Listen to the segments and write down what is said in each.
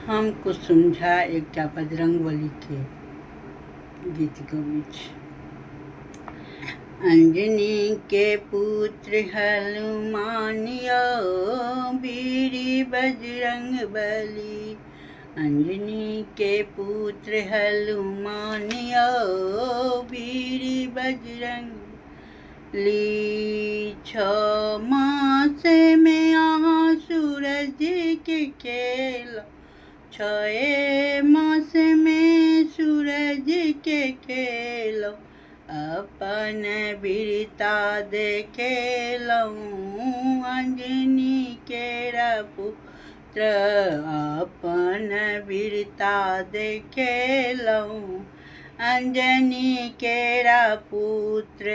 हमको समझा एकटा बजरंगबली के गीत गबैत छी। अंजनी के पुत्र हनुमान यौ वीर बजरंगबली। अंजनी के पुत्र हनुमान यौ वीर बजरंगबली। 6 मास में अहाँ सूरज के खेलौ, 6 मास में सूरज के खेलौ। अपन वीरता देखेलहुँ अंजनी केरा पुत्र। अपन वीरता देखेलहुँ अंजनी केरा पुत्र।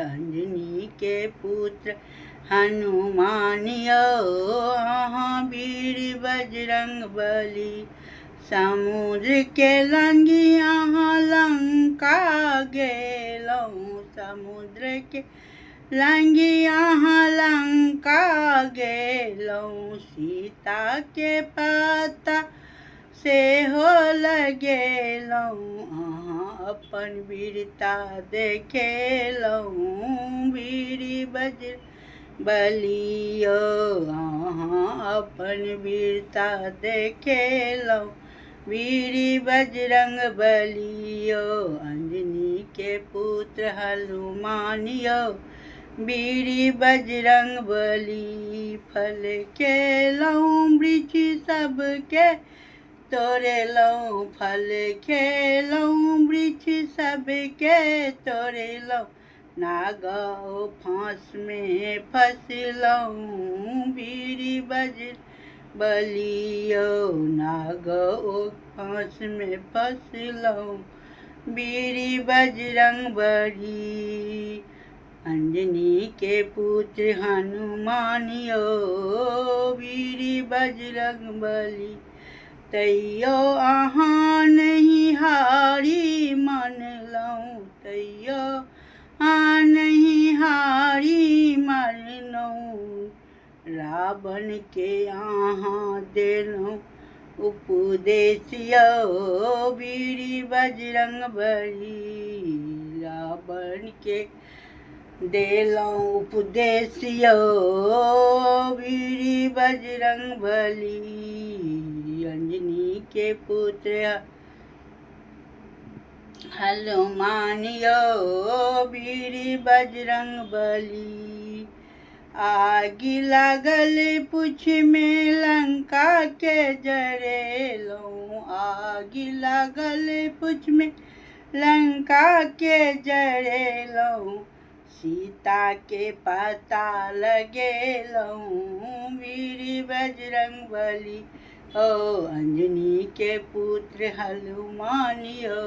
अंजनी के पुत्र हनुमान यौ अहाँ वीर बजरंगबली। समुद्र के लंघि अहाँ लंका गेलहुँ, समुद्र के लंघि अहाँ लंका गेलहुँ। सीता के पता सेहो लगेलहुँ, अहाँ अपन वीरता देखेलहुँ वीर बजरंगबली यौ अहाँ अपन वीरता देखेलहुँ वीर बजरंगबली यौ। अंजनी के पुत्र हनुमान यौ वीर बजरंगबली। फल खेलहुँ वृक्ष सबके तोड़लहुँ, फल खेलहुँ वृक्ष सबके तोड़लहुँ। नाग फाँस में फँसलहुँ वीर बजरंगबली यौ नाग फाँस में फँसलहुँ वीर बजरंगबली। अंजनी के पुत्र हनुमान यौ वीर बजरंगबली। तैयो अहाँ नहीं हारी मानलहुँ, तैयो अहाँ नहीं हारी मानलहुँ। रावण के अहाँ देलहुँ उपदेश यौ वीर बजरंगबली। रावण के देलहुँ उपदेश यौ वीर बजरंगबली। अंजनी के पुत्र हनुमान यौ वीर बजरंगबली। आग लागल पूछ में लंका के जरेलहुँ, आग लागल पूछ में लंका के जरेलहुँ। सीता के पता लगेलहुँ वीर बजरंगबली ओ अंजनी के पुत्र हनुमान यौ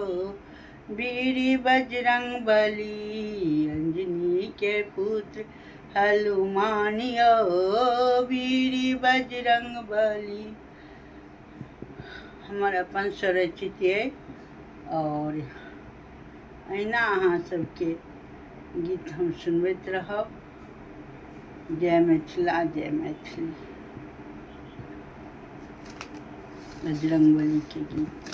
वीर बजरंगबली। अंजनी के पुत्र हनुमान यौ वीर बजरंगबली। हमर अपन स्वरचित अइ और अहिना अहाँ सबके गीत हम सुनबैत रहब। जय मिथिला, जय मैथिली। बजरंगबली के गीत।